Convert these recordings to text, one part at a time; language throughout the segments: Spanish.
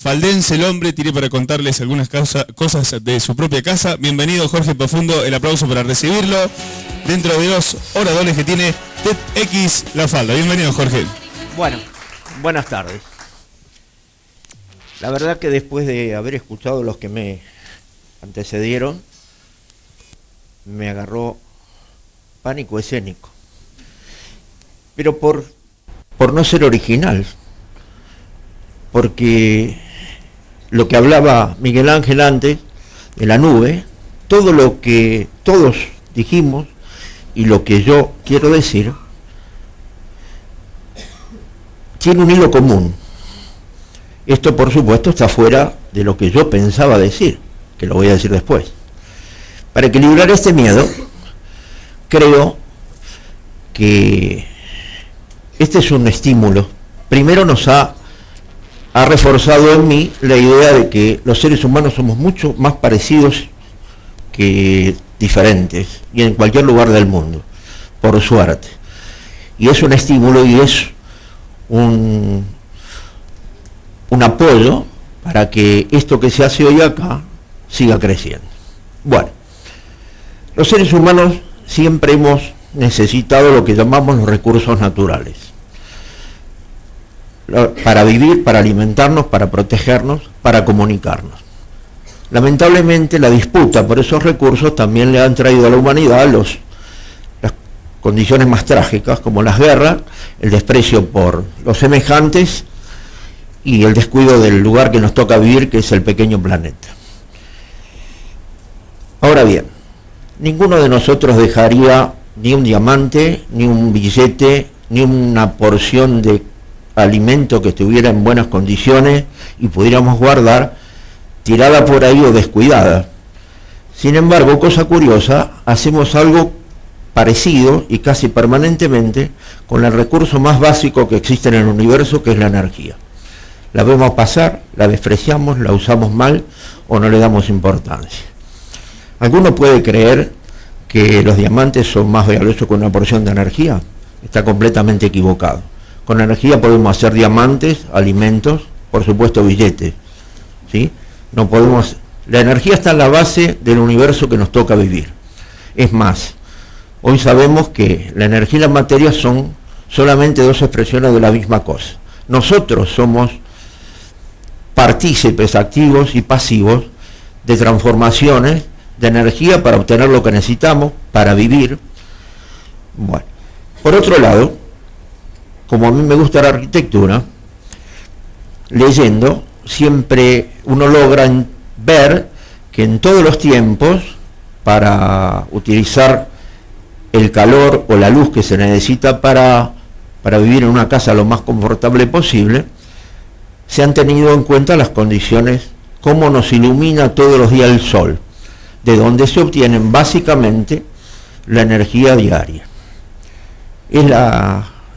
Faldense el hombre, tiré para contarles algunas cosas de su propia casa. Bienvenido Jorge Profundo, el aplauso para recibirlo. Dentro de los oradores que tiene TEDx La Falda. Bienvenido Jorge. Bueno, buenas tardes. La verdad que después de haber escuchado los que me antecedieron, me agarró pánico escénico. Pero por no ser original, porque lo que hablaba Miguel Ángel antes de la nube, todo lo que todos dijimos y lo que yo quiero decir, tiene un hilo común. Esto, por supuesto, está fuera de lo que yo pensaba decir, que lo voy a decir después. Para equilibrar este miedo, creo que este es un estímulo. Primero nos ha reforzado en mí la idea de que los seres humanos somos mucho más parecidos que diferentes, y en cualquier lugar del mundo, por suerte. Y es un estímulo y es un apoyo para que esto que se hace hoy acá siga creciendo. Bueno, los seres humanos siempre hemos necesitado lo que llamamos los recursos naturales. Para vivir, para alimentarnos, para protegernos, para comunicarnos. Lamentablemente la disputa por esos recursos también le han traído a la humanidad las condiciones más trágicas, como las guerras, el desprecio por los semejantes y el descuido del lugar que nos toca vivir, que es el pequeño planeta. Ahora bien, ninguno de nosotros dejaría ni un diamante, ni un billete, ni una porción de alimento que estuviera en buenas condiciones y pudiéramos guardar, tirada por ahí o descuidada. Sin embargo, cosa curiosa, hacemos algo parecido y casi permanentemente con el recurso más básico que existe en el universo, que es la energía. La vemos pasar, la despreciamos, la usamos mal o no le damos importancia. ¿Alguno puede creer que los diamantes son más valiosos que una porción de energía? Está completamente equivocado. Con energía podemos hacer diamantes, alimentos, por supuesto billetes, ¿sí? No podemos. La energía está en la base del universo que nos toca vivir. Es más, hoy sabemos que la energía y la materia son solamente dos expresiones de la misma cosa. Nosotros somos partícipes activos y pasivos de transformaciones de energía para obtener lo que necesitamos para vivir. Bueno, por otro lado, como a mí me gusta la arquitectura, leyendo, siempre uno logra ver que en todos los tiempos, para utilizar el calor o la luz que se necesita para vivir en una casa lo más confortable posible, se han tenido en cuenta las condiciones, cómo nos ilumina todos los días el sol, de donde se obtienen básicamente la energía diaria. Es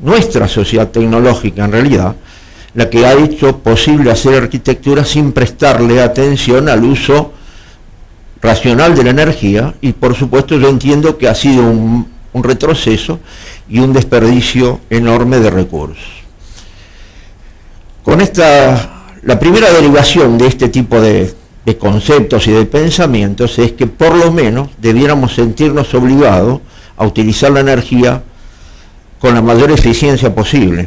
nuestra sociedad tecnológica, en realidad, la que ha hecho posible hacer arquitectura sin prestarle atención al uso racional de la energía, y por supuesto yo entiendo que ha sido un retroceso y un desperdicio enorme de recursos. Con la primera derivación de este tipo de conceptos y de pensamientos es que por lo menos debiéramos sentirnos obligados a utilizar la energía con la mayor eficiencia posible,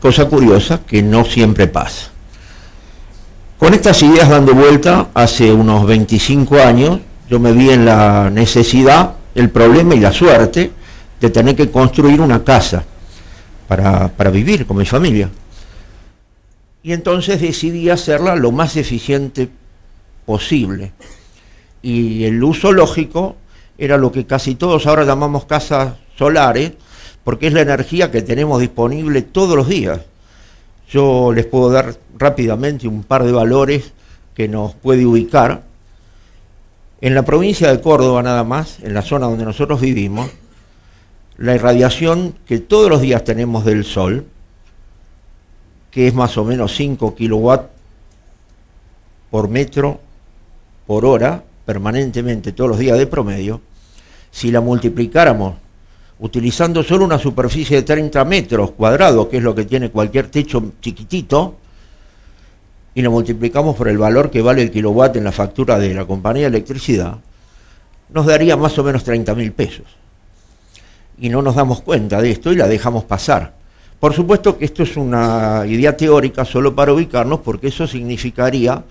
cosa curiosa que no siempre pasa. Con estas ideas dando vuelta, hace unos 25 años, yo me vi en la necesidad, el problema y la suerte de tener que construir una casa para vivir con mi familia. Y entonces decidí hacerla lo más eficiente posible. Y el uso lógico era lo que casi todos ahora llamamos casas solares, porque es la energía que tenemos disponible todos los días. Yo les puedo dar rápidamente un par de valores que nos puede ubicar. En la provincia de Córdoba nada más, en la zona donde nosotros vivimos, la irradiación que todos los días tenemos del sol, que es más o menos 5 kilowatts por metro por hora, permanentemente todos los días de promedio, si la multiplicáramos utilizando solo una superficie de 30 metros cuadrados, que es lo que tiene cualquier techo chiquitito, y lo multiplicamos por el valor que vale el kilowatt en la factura de la compañía de electricidad, nos daría más o menos 30.000 pesos. Y no nos damos cuenta de esto y la dejamos pasar. Por supuesto que esto es una idea teórica solo para ubicarnos, porque eso significaría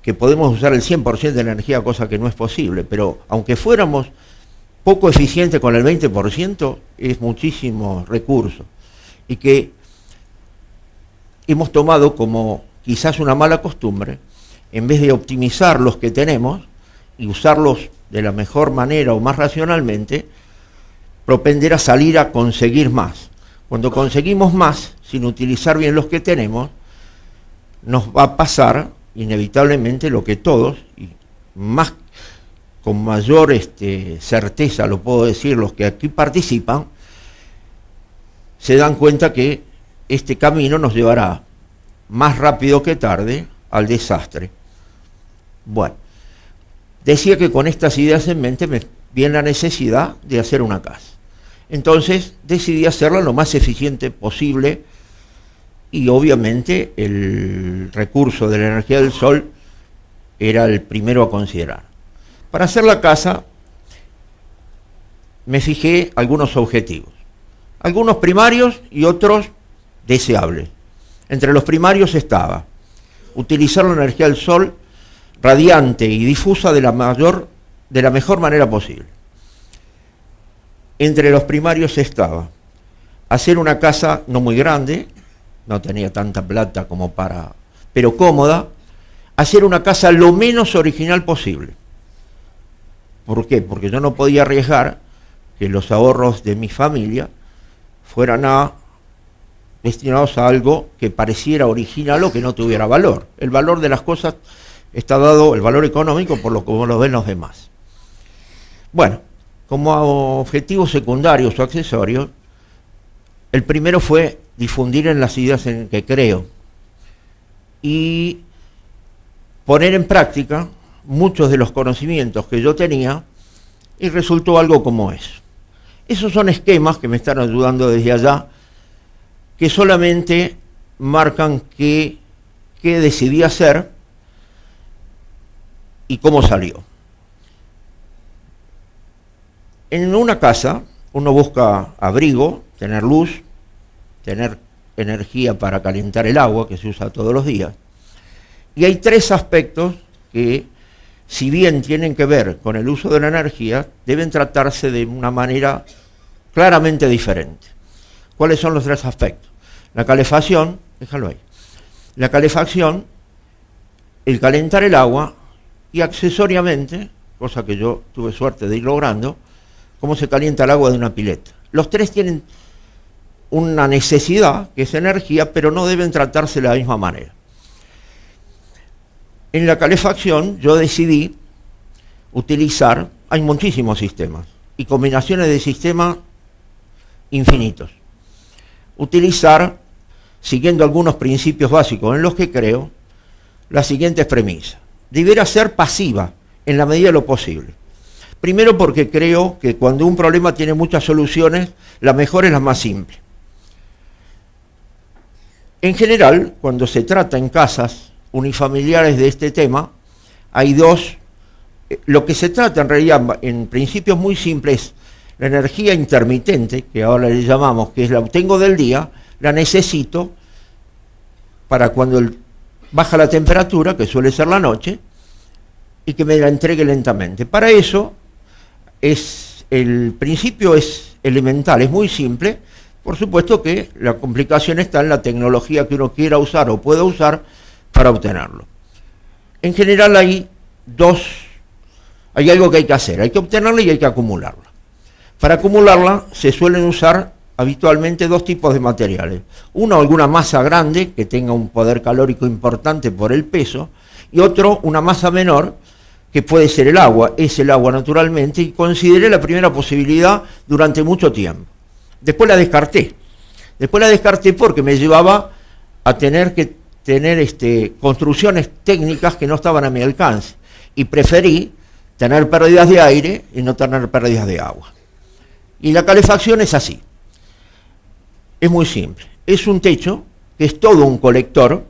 que podemos usar el 100% de la energía, cosa que no es posible, pero aunque fuéramos poco eficientes con el 20%, es muchísimo recurso, y que hemos tomado como quizás una mala costumbre, en vez de optimizar los que tenemos y usarlos de la mejor manera o más racionalmente, propender a salir a conseguir más. Cuando conseguimos más, sin utilizar bien los que tenemos, nos va a pasar inevitablemente lo que todos, y más con mayor certeza lo puedo decir los que aquí participan, se dan cuenta que este camino nos llevará más rápido que tarde al desastre. Bueno, decía que con estas ideas en mente me viene la necesidad de hacer una casa. Entonces decidí hacerla lo más eficiente posible, y obviamente el recurso de la energía del sol era el primero a considerar. Para hacer la casa me fijé algunos objetivos, algunos primarios y otros deseables. Entre los primarios estaba utilizar la energía del sol radiante y difusa de la mejor manera posible. Entre los primarios estaba hacer una casa no muy grande, no tenía tanta plata como pero cómoda, hacer una casa lo menos original posible. ¿Por qué? Porque yo no podía arriesgar que los ahorros de mi familia fueran destinados a algo que pareciera original o que no tuviera valor. El valor de las cosas está dado, el valor económico, por lo como lo ven los demás. Bueno, como objetivos secundarios o accesorios, el primero fue difundir en las ideas en que creo y poner en práctica muchos de los conocimientos que yo tenía, y resultó algo como eso. Esos son esquemas que me están ayudando desde allá, que solamente marcan qué decidí hacer y cómo salió. En una casa uno busca abrigo, tener luz, tener energía para calentar el agua, que se usa todos los días. Y hay tres aspectos que, si bien tienen que ver con el uso de la energía, deben tratarse de una manera claramente diferente. ¿Cuáles son los tres aspectos? La calefacción, déjalo ahí. La calefacción, el calentar el agua y accesoriamente, cosa que yo tuve suerte de ir logrando, cómo se calienta el agua de una pileta. Los tres tienen una necesidad, que es energía, pero no deben tratarse de la misma manera. En la calefacción yo decidí utilizar, hay muchísimos sistemas y combinaciones de sistemas infinitos. Utilizar, siguiendo algunos principios básicos en los que creo, las siguientes premisas. Deberá ser pasiva en la medida de lo posible. Primero, porque creo que cuando un problema tiene muchas soluciones, la mejor es la más simple. En general, cuando se trata en casas unifamiliares de este tema, hay dos. Lo que se trata en realidad, en principios muy simples, la energía intermitente, que ahora le llamamos, que es la obtengo del día, la necesito para cuando baja la temperatura, que suele ser la noche, y que me la entregue lentamente. Para eso, el principio es elemental, es muy simple. Por supuesto que la complicación está en la tecnología que uno quiera usar o pueda usar para obtenerlo. En general hay algo que hay que hacer, hay que obtenerla y hay que acumularla. Para acumularla se suelen usar habitualmente dos tipos de materiales. Uno, alguna masa grande que tenga un poder calórico importante por el peso, y otro, una masa menor, que puede ser el agua, es el agua naturalmente, y consideré la primera posibilidad durante mucho tiempo. Después la descarté. Porque me llevaba a tener que tener construcciones técnicas que no estaban a mi alcance, y preferí tener pérdidas de aire y no tener pérdidas de agua. Y la calefacción es así. Es muy simple. Es un techo que es todo un colector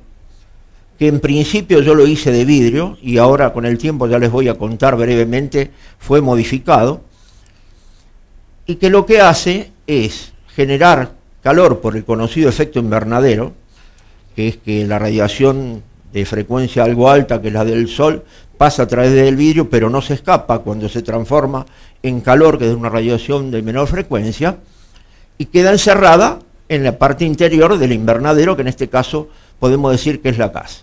que en principio yo lo hice de vidrio y ahora con el tiempo, ya les voy a contar brevemente, fue modificado, y que lo que hace es generar calor por el conocido efecto invernadero, que es que la radiación de frecuencia algo alta, que es la del sol, pasa a través del vidrio, pero no se escapa cuando se transforma en calor, que es una radiación de menor frecuencia, y queda encerrada en la parte interior del invernadero, que en este caso podemos decir que es la casa.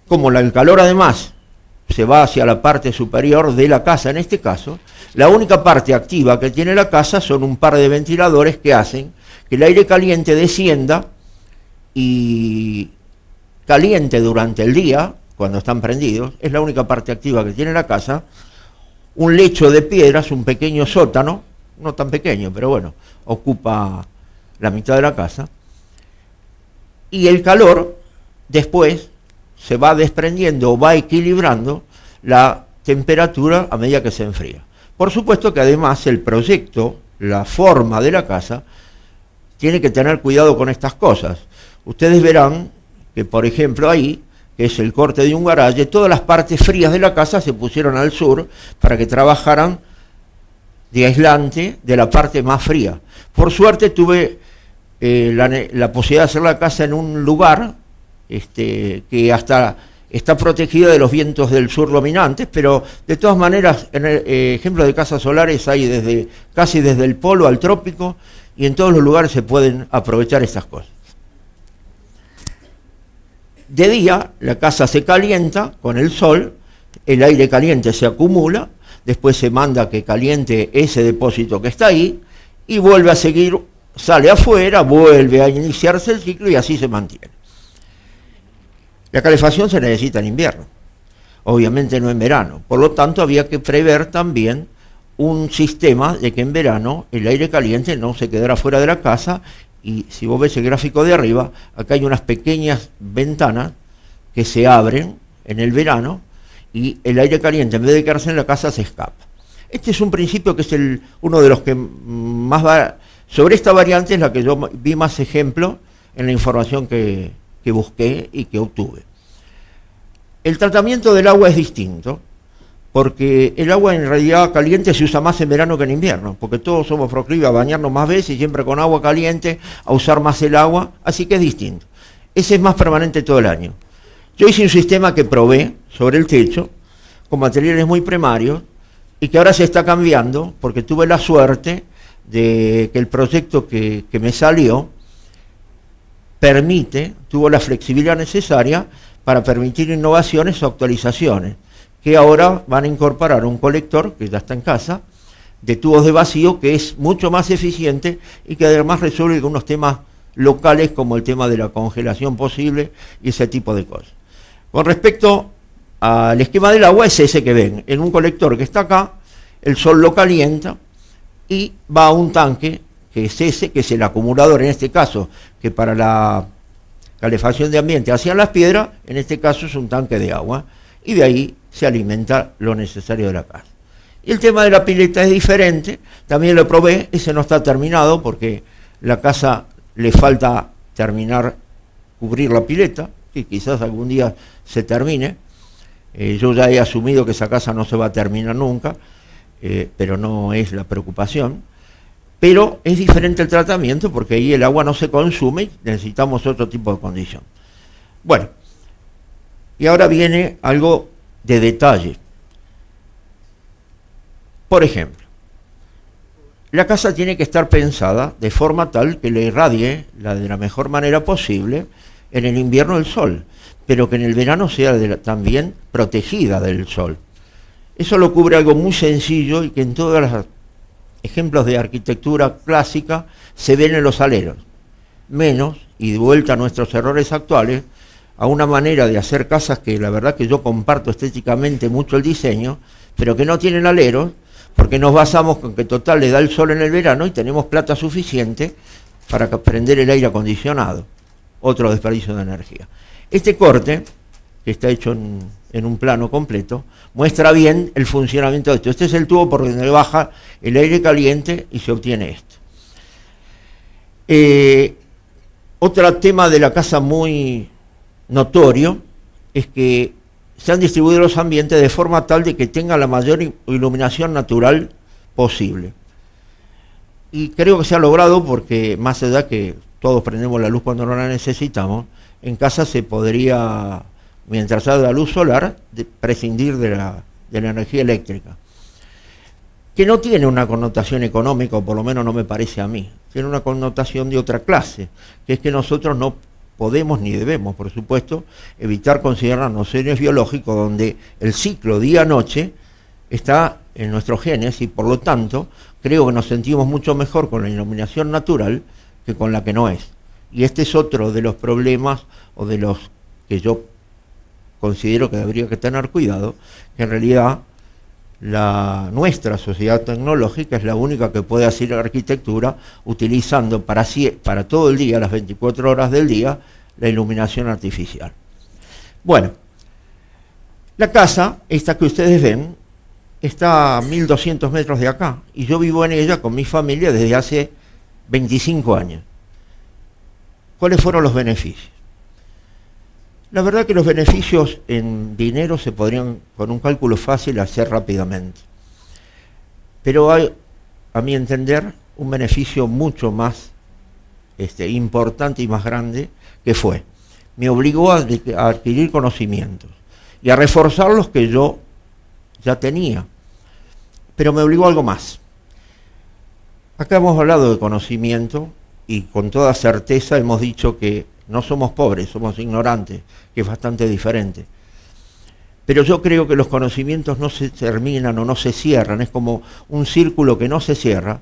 Como el calor además se va hacia la parte superior de la casa, en este caso, la única parte activa que tiene la casa son un par de ventiladores que hacen que el aire caliente descienda y caliente durante el día, cuando están prendidos, es la única parte activa que tiene la casa. Un lecho de piedras, un pequeño sótano, no tan pequeño, pero bueno, ocupa la mitad de la casa, y el calor después se va desprendiendo o va equilibrando la temperatura a medida que se enfría. Por supuesto que además el proyecto, la forma de la casa, tiene que tener cuidado con estas cosas. Ustedes verán que, por ejemplo, ahí, que es el corte de un garaje, todas las partes frías de la casa se pusieron al sur para que trabajaran de aislante de la parte más fría. Por suerte tuve la posibilidad de hacer la casa en un lugar que hasta está protegida de los vientos del sur dominantes, pero de todas maneras, en el ejemplo de casas solares hay casi desde el polo al trópico, y en todos los lugares se pueden aprovechar estas cosas. De día, la casa se calienta con el sol, el aire caliente se acumula, después se manda que caliente ese depósito que está ahí, y vuelve a seguir, sale afuera, vuelve a iniciarse el ciclo y así se mantiene. La calefacción se necesita en invierno, obviamente no en verano, por lo tanto había que prever también un sistema de que en verano el aire caliente no se quedara fuera de la casa, y si vos ves el gráfico de arriba, acá hay unas pequeñas ventanas que se abren en el verano y el aire caliente en vez de quedarse en la casa se escapa. Este es un principio que es uno de los que más va. Sobre esta variante es la que yo vi más ejemplo en la información que busqué y que obtuve. El tratamiento del agua es distinto, porque el agua en realidad caliente se usa más en verano que en invierno, porque todos somos proclives a bañarnos más veces y siempre con agua caliente, a usar más el agua, así que es distinto. Ese es más permanente todo el año. Yo hice un sistema que probé sobre el techo, con materiales muy primarios, y que ahora se está cambiando, porque tuve la suerte de que el proyecto que me salió tuvo la flexibilidad necesaria para permitir innovaciones o actualizaciones, que ahora van a incorporar un colector, que ya está en casa, de tubos de vacío, que es mucho más eficiente y que además resuelve algunos temas locales como el tema de la congelación posible y ese tipo de cosas. Con respecto al esquema del agua, es ese que ven, en un colector que está acá, el sol lo calienta y va a un tanque, que es ese, que es el acumulador en este caso, que para la calefacción de ambiente hacían las piedras, en este caso es un tanque de agua, y de ahí se alimenta lo necesario de la casa. Y el tema de la pileta es diferente, también lo probé, ese no está terminado porque la casa le falta terminar, cubrir la pileta, que quizás algún día se termine. Yo ya he asumido que esa casa no se va a terminar nunca, pero no es la preocupación. Pero es diferente el tratamiento porque ahí el agua no se consume y necesitamos otro tipo de condición. Bueno, y ahora viene algo de detalle. Por ejemplo, la casa tiene que estar pensada de forma tal que le irradie de la mejor manera posible en el invierno el sol, pero que en el verano sea también protegida del sol. Eso lo cubre algo muy sencillo y que en todos los ejemplos de arquitectura clásica se ven en los aleros. Menos, y de vuelta a nuestros errores actuales, a una manera de hacer casas que la verdad que yo comparto estéticamente mucho el diseño, pero que no tienen aleros, porque nos basamos con que total le da el sol en el verano y tenemos plata suficiente para prender el aire acondicionado. Otro desperdicio de energía. Este corte, que está hecho en un plano completo, muestra bien el funcionamiento de esto. Este es el tubo por donde baja el aire caliente y se obtiene esto. Otro tema de la casa muy notorio es que se han distribuido los ambientes de forma tal de que tenga la mayor iluminación natural posible. Y creo que se ha logrado porque, más allá que todos prendemos la luz cuando no la necesitamos, en casa se podría, mientras haya la luz solar, prescindir de la energía eléctrica, que no tiene una connotación económica, o por lo menos no me parece a mí, tiene una connotación de otra clase, que es que nosotros no podemos ni debemos, por supuesto, evitar considerarnos seres biológicos donde el ciclo día-noche está en nuestros genes y por lo tanto creo que nos sentimos mucho mejor con la iluminación natural que con la que no es. Y este es otro de los problemas o de los que yo considero que debería que tener cuidado, que en realidad nuestra sociedad tecnológica es la única que puede hacer arquitectura utilizando para todo el día, las 24 horas del día, la iluminación artificial. Bueno, la casa, esta que ustedes ven, está a 1200 metros de acá y yo vivo en ella con mi familia desde hace 25 años. ¿Cuáles fueron los beneficios? La verdad que los beneficios en dinero se podrían, con un cálculo fácil, hacer rápidamente. Pero hay, a mi entender, un beneficio mucho más importante y más grande, que fue, me obligó a adquirir conocimientos y a reforzar los que yo ya tenía. Pero me obligó a algo más. Acá hemos hablado de conocimiento y con toda certeza hemos dicho que no somos pobres, somos ignorantes, que es bastante diferente. Pero yo creo que los conocimientos no se terminan o no se cierran, es como un círculo que no se cierra,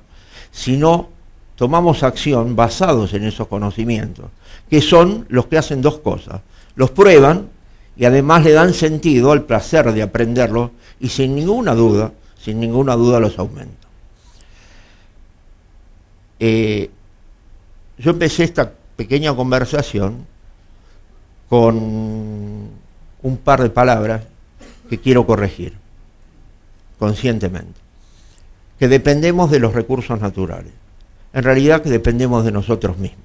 sino tomamos acción basados en esos conocimientos, que son los que hacen dos cosas, los prueban y además le dan sentido al placer de aprenderlos y sin ninguna duda los aumentan. Yo empecé esta pequeña conversación con un par de palabras que quiero corregir conscientemente, que dependemos de los recursos naturales, en realidad que dependemos de nosotros mismos.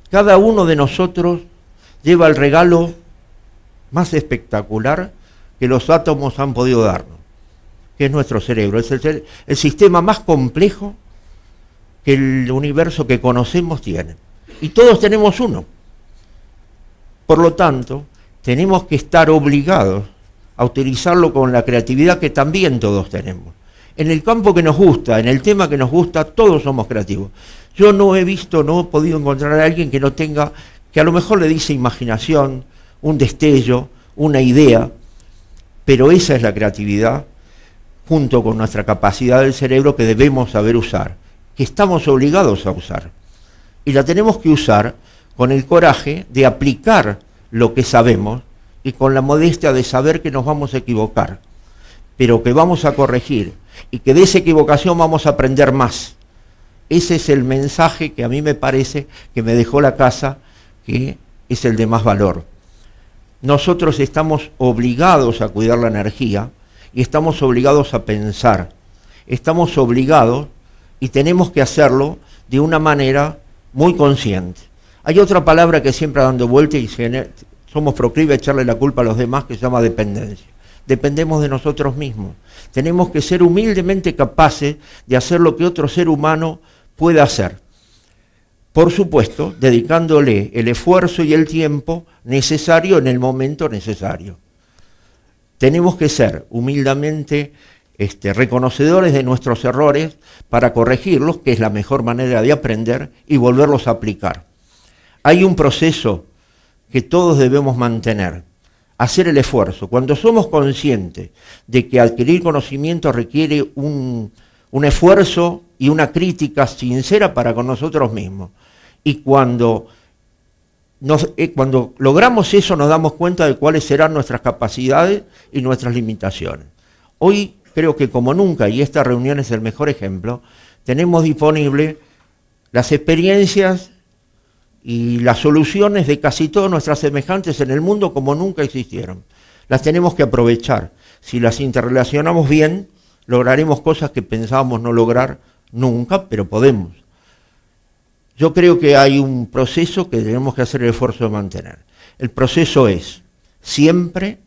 Cada uno de nosotros lleva el regalo más espectacular que los átomos han podido darnos, que es nuestro cerebro, es el sistema más complejo que el universo que conocemos tiene. Y todos tenemos uno. Por lo tanto, tenemos que estar obligados a utilizarlo con la creatividad que también todos tenemos. En el campo que nos gusta, en el tema que nos gusta, todos somos creativos. Yo no he podido encontrar a alguien que no tenga, que a lo mejor le dice imaginación, un destello, una idea, pero esa es la creatividad, junto con nuestra capacidad del cerebro que debemos saber usar, que estamos obligados a usar. Y la tenemos que usar con el coraje de aplicar lo que sabemos y con la modestia de saber que nos vamos a equivocar, pero que vamos a corregir y que de esa equivocación vamos a aprender más. Ese es el mensaje que a mí me parece que me dejó la casa, que es el de más valor. Nosotros estamos obligados a cuidar la energía y estamos obligados a pensar. Estamos obligados y tenemos que hacerlo de una manera muy consciente. Hay otra palabra que siempre dando vuelta y somos proclives a echarle la culpa a los demás, que se llama dependencia. Dependemos de nosotros mismos. Tenemos que ser humildemente capaces de hacer lo que otro ser humano puede hacer. Por supuesto, dedicándole el esfuerzo y el tiempo necesario en el momento necesario. Tenemos que ser humildemente reconocedores de nuestros errores para corregirlos, que es la mejor manera de aprender, y volverlos a aplicar. Hay un proceso que todos debemos mantener, hacer el esfuerzo. Cuando somos conscientes de que adquirir conocimiento requiere un esfuerzo y una crítica sincera para con nosotros mismos, y cuando logramos eso nos damos cuenta de cuáles serán nuestras capacidades y nuestras limitaciones. Hoy creo que como nunca, y esta reunión es el mejor ejemplo, tenemos disponible las experiencias y las soluciones de casi todos nuestras semejantes en el mundo como nunca existieron. Las tenemos que aprovechar. Si las interrelacionamos bien, lograremos cosas que pensábamos no lograr nunca, pero podemos. Yo creo que hay un proceso que tenemos que hacer el esfuerzo de mantener. El proceso es siempre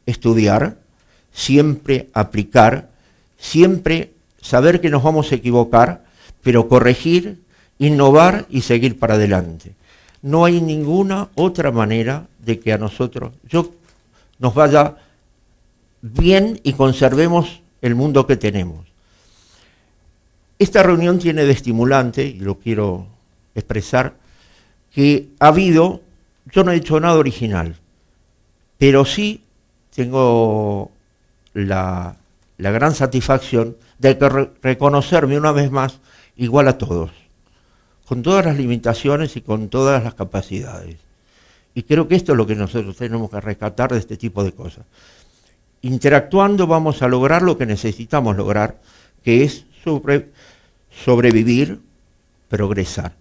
estudiar, siempre aplicar, siempre saber que nos vamos a equivocar, pero corregir, innovar y seguir para adelante. No hay ninguna otra manera de que a nosotros nos vaya bien y conservemos el mundo que tenemos. Esta reunión tiene de estimulante, y lo quiero expresar, que ha habido, yo no he hecho nada original, pero sí tengo la gran satisfacción de reconocerme una vez más igual a todos, con todas las limitaciones y con todas las capacidades. Y creo que esto es lo que nosotros tenemos que rescatar de este tipo de cosas. Interactuando vamos a lograr lo que necesitamos lograr, que es sobrevivir, progresar.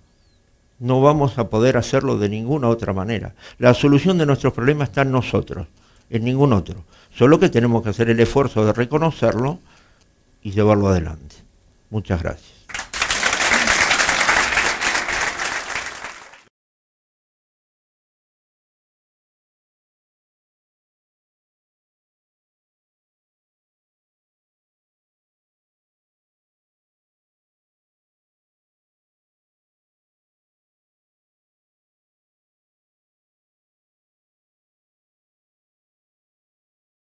No vamos a poder hacerlo de ninguna otra manera. La solución de nuestros problemas está en nosotros, en ningún otro. Solo que tenemos que hacer el esfuerzo de reconocerlo y llevarlo adelante. Muchas gracias.